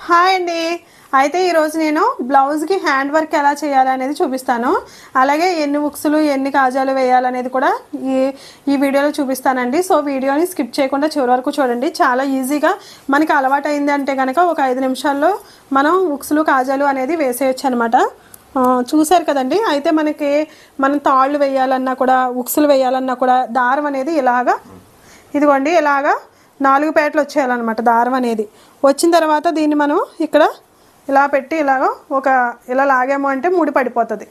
Hi అండి. అయితే ఈరోజు నేను బ్లౌజ్కి హ్యాండ్ వర్క్ ఎలా చేయాలనేది చూపిస్తాను. అలాగే ఎన్ని ఉక్సులు ఎన్ని కాజాలు వేయాలనేది కూడా ఈ వీడియోలో చూపిస్తానండి. సో వీడియోని స్కిప్ చేయకుండా చివరి వరకు చూడండి. చాలా ఈజీగా మనకి అలవాటు అయింది అంటే కనుక ఒక 5 నిమిషాల్లో మనం ఉక్సులు కాజాలు అనేది వేసేయచ్చు అనమాట. చూసారు కదండి. అయితే మనం తాళ్ళు వేయాలన్నా కూడా ఉక్సులు వేయాలన్నా కూడా దారం అనేది ఇదిగోండి ఇలాగా 4 పేటలు వచ్చేయాలన్నమాట. దారం అనేది వచ్చిన తర్వాత దీన్ని మనం ఇక్కడ ఇలా పెట్టి ఇలా లాగాము అంటే ముడి పడిపోతుంది.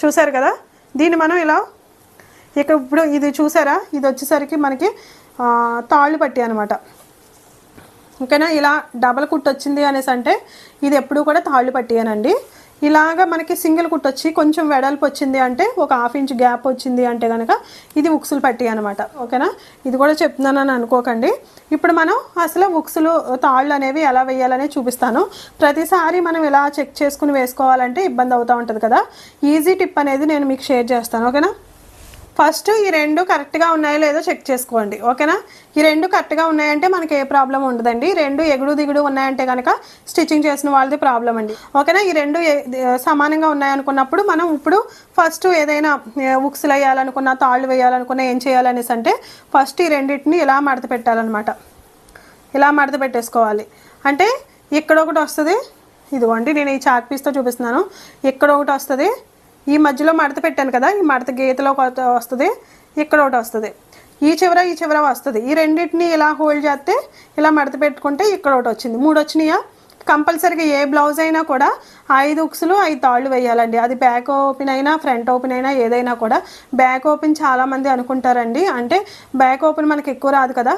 చూసారు కదా. దీన్ని మనం ఇప్పుడు ఇది చూసారా, ఇది వచ్చేసరికి మనకి తాళ్ళు పట్టి అనమాట. ఓకేనా. ఇలా డబల్ కుట్టు వచ్చింది అనేసి అంటే ఇది ఎప్పుడు కూడా తాళ్ళు పట్టియేనండి. ఇలాగా మనకి సింగిల్ కుట్టు వచ్చి కొంచెం వెడల్పు వచ్చింది అంటే ఒక 1/2 ఇంచ్ గ్యాప్ వచ్చింది అంటే కనుక ఇది ఉక్సులు పట్టి అనమాట. ఓకేనా. ఇది కూడా చెప్తున్నానని అనుకోకండి. ఇప్పుడు మనం అసలు ఉక్సులు తాళ్ళు అనేవి ఎలా వేయాలనే చూపిస్తాను. ప్రతిసారి మనం ఇలా చెక్ చేసుకుని వేసుకోవాలంటే ఇబ్బంది అవుతూ ఉంటుంది కదా. ఈజీ టిప్ అనేది నేను మీకు షేర్ చేస్తాను. ఓకేనా. ఫస్ట్ ఈ 2 కరెక్ట్గా ఉన్నాయో లేదో చెక్ చేసుకోండి. ఓకేనా. ఈ 2 కరెక్ట్గా ఉన్నాయంటే మనకి ఏ ప్రాబ్లం ఉండదండి. 2 ఎగుడు దిగుడు ఉన్నాయంటే కనుక స్టిచ్చింగ్ చేసిన వాళ్ళది ప్రాబ్లం అండి. ఓకేనా. ఈ 2 సమానంగా ఉన్నాయనుకున్నప్పుడు మనం ఇప్పుడు ఫస్ట్ ఏదైనా ఉక్సులు వేయాలనుకున్నా తాళ్ళు వేయాలనుకున్నా ఏం చేయాలనేసి అంటే ఫస్ట్ ఈ రెండింటిని ఇలా మడత పెట్టాలన్నమాట. ఇలా మడత పెట్టేసుకోవాలి. అంటే ఇక్కడ ఒకటి వస్తుంది. ఇదిగోండి నేను ఈ చాక్ పీస్తో చూపిస్తున్నాను. ఇక్కడ ఒకటి వస్తుంది. ఈ మధ్యలో మడత పెట్టాను కదా, ఈ మడత గీతలో వస్తుంది. ఇక్కడ ఒకటి వస్తుంది. ఈ చివర వస్తుంది. ఈ రెండింటిని ఇలా హోల్డ్ చేస్తే ఇలా మడత పెట్టుకుంటే ఇక్కడ ఒకటి వచ్చింది. 3 వచ్చినాయా. కంపల్సరీగా ఏ బ్లౌజ్ అయినా కూడా 5 ఉక్సులు 5 తాళ్ళు వేయాలండి. అది బ్యాక్ ఓపెన్ అయినా ఫ్రంట్ ఓపెన్ అయినా ఏదైనా కూడా. బ్యాక్ ఓపెన్ చాలామంది అనుకుంటారండి, అంటే బ్యాక్ ఓపెన్ మనకి ఎక్కువ రాదు కదా,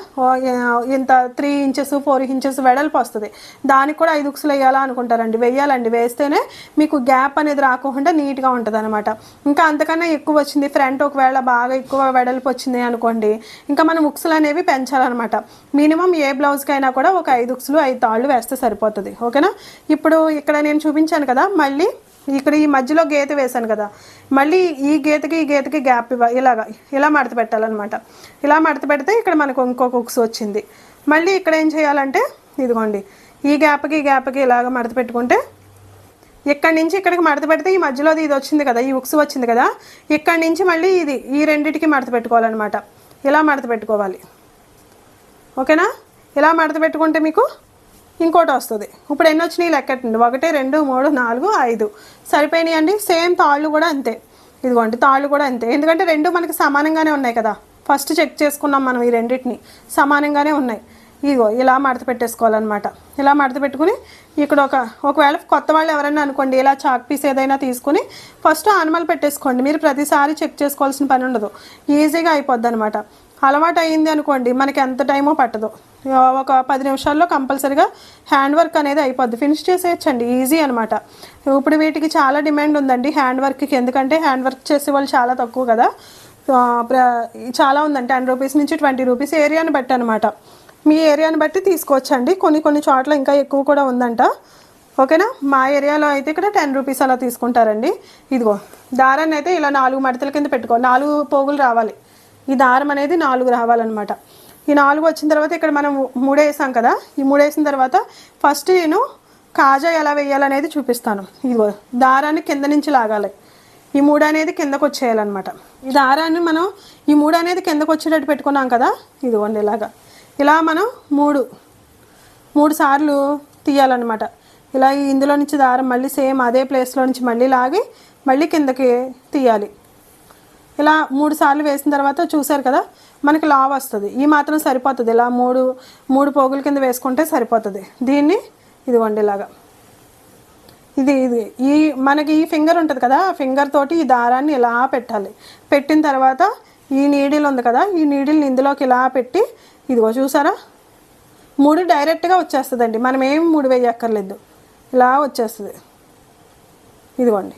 ఇంత 3 ఇంచెస్ 4 ఇంచెస్ వెడల్పు వస్తుంది. దానికి కూడా 5 ఉక్సులు వేయాలా అనుకుంటారండి. వేయాలండి. వేస్తేనే మీకు గ్యాప్ అనేది రాకుండా నీట్గా ఉంటుంది అనమాట. ఇంకా అంతకన్నా ఎక్కువ వచ్చింది ఫ్రంట్, ఒకవేళ బాగా ఎక్కువ వెడల్పు వచ్చింది అనుకోండి, ఇంకా మనం ఉక్సులు అనేవి పెంచాలన్నమాట. మినిమం ఏ బ్లౌజ్కైనా కూడా ఒక 5 ఉక్సులు 5 తాళ్ళు వేస్తే సరిపోతుంది. ఓకేనా. ఇప్పుడు ఇక్కడ నేను చూపించాను కదా, మళ్ళీ ఇక్కడ ఈ మధ్యలో గీత వేసాను కదా, మళ్ళీ ఈ గీతకి గ్యాప్ ఇలా మడత పెట్టాలన్నమాట. ఇలా మడత పెడితే ఇక్కడ మనకు ఇంకొక ఉక్సు వచ్చింది. మళ్ళీ ఇక్కడ ఏం చేయాలంటే ఇదిగోండి ఈ గ్యాప్కి ఇలాగ మడత పెట్టుకుంటే ఇక్కడి నుంచి ఇక్కడికి మడత పెడితే ఈ మధ్యలోది ఇది వచ్చింది కదా, ఈ ఉక్సు వచ్చింది కదా, ఇక్కడి నుంచి మళ్ళీ ఈ రెండిటికి మడత పెట్టుకోవాలన్నమాట. ఇలా మడత పెట్టుకోవాలి. ఓకేనా. ఇలా మడత పెట్టుకుంటే మీకు ఇంకోటి వస్తుంది. ఇప్పుడు ఎన్ని వచ్చినాయి లెక్కటండి. 1 2 3 4 5 సరిపోయినాయి అండి. సేమ్ తాళ్ళు కూడా అంతే. ఇదిగోండి తాళ్ళు కూడా అంతే. ఎందుకంటే 2 మనకి సమానంగానే ఉన్నాయి కదా. ఫస్ట్ చెక్ చేసుకున్నాం మనం, ఈ రెండింటిని సమానంగానే ఉన్నాయి. ఇదిగో ఇలా మడత పెట్టేసుకోవాలన్నమాట. ఇలా మడత పెట్టుకుని ఇక్కడ ఒకవేళ కొత్త వాళ్ళు ఎవరైనా అనుకోండి, ఇలా చాక్ పీస్ ఏదైనా తీసుకుని ఫస్ట్ ఆనమలు పెట్టేసుకోండి. మీరు ప్రతిసారి చెక్ చేసుకోవాల్సిన పని ఉండదు. ఈజీగా అయిపోద్ది అనమాట. అలవాటు అయ్యింది అనుకోండి, మనకి ఎంత టైమో పట్టదు. ఒక 10 నిమిషాల్లో కంపల్సరీగా హ్యాండ్ వర్క్ అనేది అయిపోద్ది. ఫినిష్ చేసేయచ్చండి. ఈజీ అనమాట. ఇప్పుడు వీటికి చాలా డిమాండ్ ఉందండి హ్యాండ్ వర్క్కి. ఎందుకంటే హ్యాండ్ వర్క్ చేసే వాళ్ళు చాలా తక్కువ కదా. చాలా ఉందండి. 10 రూపీస్ నుంచి 20 రూపీస్ ఏరియాని బట్టి అనమాట. మీ ఏరియాని బట్టి తీసుకోవచ్చండి. కొన్ని చోట్ల ఇంకా ఎక్కువ కూడా ఉందంట. ఓకేనా. మా ఏరియాలో అయితే ఇక్కడ 10 రూపీస్ అలా తీసుకుంటారండి. ఇదిగో దారాన్ని అయితే ఇలా 4 మడతల కింద పెట్టుకో. 4 పోగులు రావాలి. ఈ దారం అనేది 4 రావాలన్నమాట. ఈ 4 వచ్చిన తర్వాత ఇక్కడ మనం 3 వేసాం కదా. ఈ 3 వేసిన తర్వాత ఫస్ట్ నేను కాజా ఎలా వేయాలనేది చూపిస్తాను. ఇదిగో దారాన్ని కింద నుంచి లాగాలి. ఈ 3 అనేది కిందకు వచ్చేయాలన్నమాట. ఈ దారాన్ని మనం ఈ 3 అనేది కిందకు వచ్చేటట్టు పెట్టుకున్నాం కదా. ఇదిగోండి ఇలా మనం 3 సార్లు తీయాలన్నమాట. ఇలా ఇందులో నుంచి దారం మళ్ళీ సేమ్ అదే ప్లేస్లో నుంచి మళ్ళీ లాగి మళ్ళీ కిందకి తీయాలి. ఇలా 3 సార్లు వేసిన తర్వాత చూసారు కదా, మనకి లావ్ వస్తుంది. ఈ మాత్రం సరిపోతుంది. ఇలా 3 పోగుల కింద వేసుకుంటే సరిపోతుంది. దీన్ని ఇదిగోండి ఇది మనకి ఈ ఫింగర్ ఉంటుంది కదా, ఆ ఫింగర్ తోటి ఈ దారాన్ని ఇలా పెట్టాలి. పెట్టిన తర్వాత ఈ నీడిల్ ఉంది కదా, ఈ నీడిల్ని ఇందులోకి ఇలా పెట్టి ఇదిగో చూసారా 3 డైరెక్ట్గా వచ్చేస్తుందండి. మనం ఏం 3 వేయక్కర్లేదు. ఇలా వచ్చేస్తుంది. ఇదిగోండి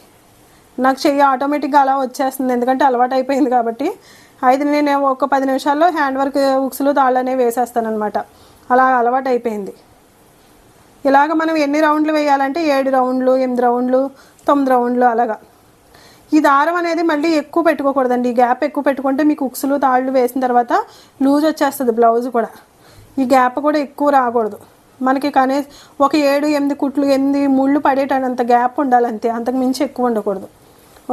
నాకు చెయ్యి ఆటోమేటిక్గా అలా వచ్చేస్తుంది. ఎందుకంటే అలవాటు అయిపోయింది కాబట్టి. నేను ఒక 10 నిమిషాల్లో హ్యాండ్ వర్క్ ఉక్సులు తాళ్ళు అనేవి వేసేస్తానమాట. అలా అలవాటు అయిపోయింది. ఇలాగ మనం ఎన్ని రౌండ్లు వేయాలంటే 7 రౌండ్లు 8 రౌండ్లు 9 రౌండ్లు అలాగా. ఈ దారం అనేది మళ్ళీ ఎక్కువ పెట్టుకోకూడదండి. ఈ గ్యాప్ ఎక్కువ పెట్టుకుంటే మీకు ఉక్సులు తాళ్ళు వేసిన తర్వాత లూజ్ వచ్చేస్తుంది బ్లౌజ్ కూడా. ఈ గ్యాప్ కూడా ఎక్కువ రాకూడదు. మనకి కానీ ఒక 7-8 కుట్లు 8 ముళ్ళు పడేటంత గ్యాప్ ఉండాలి అంతే, అంతకు మించి ఎక్కువ ఉండకూడదు.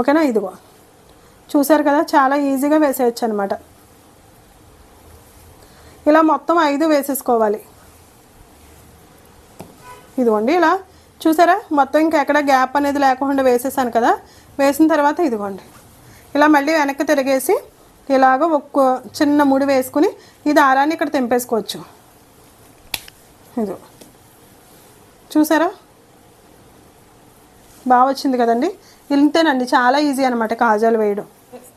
ఓకేనా? ఇదిగో చూసారు కదా, చాలా ఈజీగా వేసేయచ్చు అనమాట. ఇలా మొత్తం 5 వేసేసుకోవాలి. ఇదిగోండి ఇలా చూసారా, మొత్తం ఇంకా ఎక్కడ గ్యాప్ అనేది లేకుండా వేసేసాను కదా. వేసిన తర్వాత ఇదిగోండి ఇలా మళ్ళీ వెనక్కి తిరిగేసి ఇలాగ ఒక చిన్న ముడి వేసుకుని ఈ దారాన్ని ఇక్కడ తెంపేసుకోవచ్చు. ఇది చూసారా, బాగా వచ్చింది కదండి. ఇంతేనండి, చాలా ఈజీ అనమాట కాజాలు వేయడం.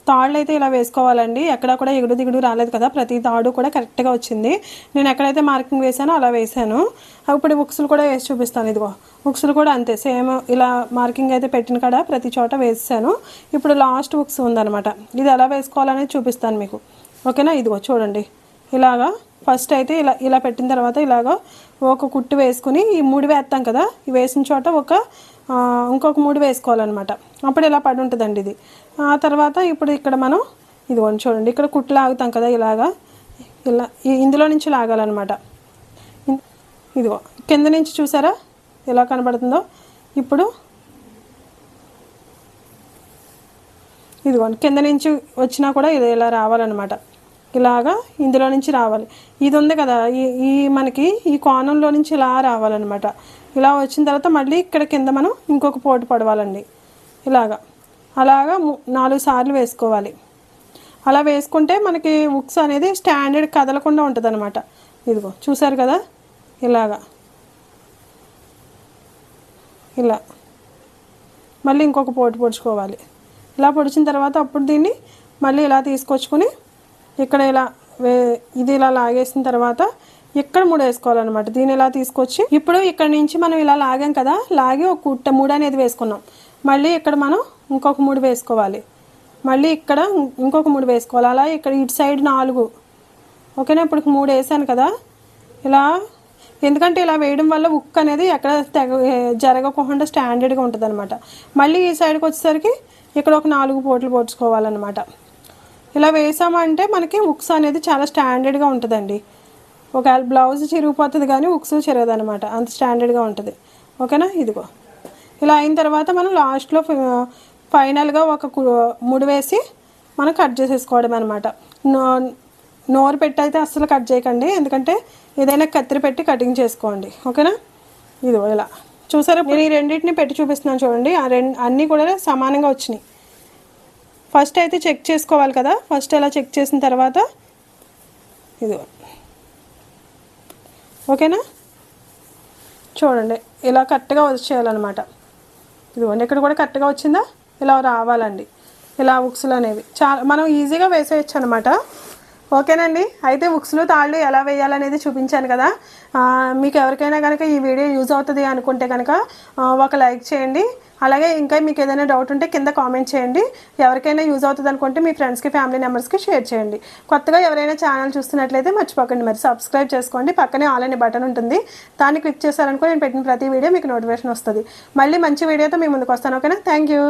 తాళ్ళు అయితే ఇలా వేసుకోవాలండి. ఎక్కడ కూడా ఎగుడు దిగుడు రాలేదు కదా, ప్రతి తాడు కూడా కరెక్ట్గా వచ్చింది. నేను ఎక్కడైతే మార్కింగ్ వేసానో అలా వేసాను. ఇప్పుడు ఉక్సులు కూడా వేసి చూపిస్తాను. ఇదిగో ఉక్సులు కూడా అంతే, సేమ్ ఇలా మార్కింగ్ అయితే పెట్టిన కాడ ప్రతి చోట వేసాను. ఇప్పుడు లాస్ట్ ఉక్స్ ఉందనమాట, ఇది ఎలా వేసుకోవాలనేది చూపిస్తాను మీకు. ఓకేనా? ఇదిగో చూడండి, ఇలాగా ఫస్ట్ అయితే ఇలా పెట్టిన తర్వాత ఇలాగా ఒక కుట్టు వేసుకుని ఈ 3 వేస్తాం కదా, ఈ వేసిన చోట ఇంకొక 3 వేసుకోవాలన్నమాట. అప్పుడు ఇలా పడి ఉంటుందండి ఇది. ఆ తర్వాత ఇప్పుడు ఇక్కడ మనం ఇదిగోండి చూడండి, ఇక్కడ కుట్లు లాగుతాం కదా, ఇలాగా ఇలా ఇందులో నుంచి లాగాలన్నమాట. ఇదిగో కింద నుంచి చూసారా ఎలా కనబడుతుందో. ఇప్పుడు ఇదిగోండి కింద నుంచి వచ్చినా కూడా ఇది ఇలా రావాలన్నమాట. ఇలాగా ఇందులో నుంచి రావాలి. ఇది ఉంది కదా, ఈ మనకి ఈ కోణంలో నుంచి ఇలా రావాలన్నమాట. ఇలా వచ్చిన తర్వాత మళ్ళీ ఇక్కడ కింద మనం ఇంకొక పోటు పడవాలండి. అలాగా 4 సార్లు వేసుకోవాలి. అలా వేసుకుంటే మనకి ఉక్స్ అనేది స్టాండర్డ్ కదలకుండా ఉంటుంది అనమాట. ఇదిగో చూసారు కదా, ఇలా మళ్ళీ ఇంకొక పోటు పొడుచుకోవాలి. ఇలా పొడిచిన తర్వాత అప్పుడు దీన్ని మళ్ళీ ఇలా తీసుకొచ్చుకొని ఇక్కడ ఇది ఇలా లాగేసిన తర్వాత ఇక్కడ 3 వేసుకోవాలన్నమాట. దీన్ని ఇలా తీసుకొచ్చి ఇప్పుడు ఇక్కడ నుంచి మనం ఇలా లాగాం కదా, లాగి ఒక కుట్ట 3 అనేది వేసుకున్నాం. మళ్ళీ ఇక్కడ మనం ఇంకొక 3 వేసుకోవాలి. మళ్ళీ ఇక్కడ ఇంకొక 3 వేసుకోవాలి. అలా ఇక్కడ ఇటు సైడ్ 4. ఓకేనా? ఇప్పుడు 3 వేసాను కదా. ఇలా ఎందుకంటే ఇలా వేయడం వల్ల ఉక్ అనేది ఎక్కడ జరగకుండా స్టాండర్డ్గా ఉంటుంది అనమాట. మళ్ళీ ఈ సైడ్కి వచ్చేసరికి ఇక్కడ ఒక 4 పోట్లు పొడుచుకోవాలన్నమాట. ఇలా వేసామంటే మనకి ఉక్స్ అనేది చాలా స్టాండర్డ్గా ఉంటుందండి. ఒకవేళ బ్లౌజ్ చిరిగిపోతుంది కానీ ఉక్స్ చిరగదనమాట, అంత స్టాండర్డ్గా ఉంటుంది. ఓకేనా? ఇదిగో ఇలా అయిన తర్వాత మనం లాస్ట్లో ఫైనల్గా ఒక 3 వేసి మనం కట్ చేసేసుకోవడం అనమాట. నోరు పెట్టి అయితే అస్సలు కట్ చేయకండి, ఎందుకంటే ఏదైనా కత్తిరి పెట్టి కటింగ్ చేసుకోండి. ఓకేనా? ఇదిగో ఇలా చూసారా, నేను ఈ రెండింటిని పెట్టి చూపిస్తున్నాను చూడండి. అన్నీ కూడా సమానంగా వచ్చినాయి. ఫస్ట్ అయితే చెక్ చేసుకోవాలి కదా. ఫస్ట్ ఇలా చెక్ చేసిన తర్వాత ఇదిగో ఓకేనా, చూడండి ఇలా కరెక్ట్గా వచ్చేయాలన్నమాట. ఇదిగోండి ఇక్కడ కూడా కరెక్ట్గా వచ్చిందా, ఇలా రావాలండి. ఇలా ఉక్సులు అనేవి చాలా మనం ఈజీగా వేసేయచ్చు అనమాట. ఓకేనండి, అయితే ఉక్సులు తాళ్ళు ఎలా వేయాలనేది చూపించాను కదా. మీకు ఎవరికైనా కనుక ఈ వీడియో యూజ్ అవుతుంది అనుకుంటే కనుక ఒక లైక్ చేయండి. అలాగే ఇంకా మీకు ఏదైనా డౌట్ ఉంటే కింద కామెంట్ చేయండి. ఎవరికైనా యూజ్ అవుతుంది అనుకుంటే మీ ఫ్రెండ్స్కి ఫ్యామిలీ మెంబర్స్కి షేర్ చేయండి. కొత్తగా ఎవరైనా ఛానల్ చూస్తున్నట్లయితే మర్చిపోకండి మరి సబ్స్క్రైబ్ చేసుకోండి. పక్కనే ఆల్ అనే బటన్ ఉంటుంది, దాన్ని క్లిక్ చేశారనుకో నేను పెట్టిన ప్రతి వీడియో మీకు నోటిఫికేషన్ వస్తుంది. మళ్ళీ మంచి వీడియోతో మీ ముందుకు వస్తాను. ఓకేనా? Thank you.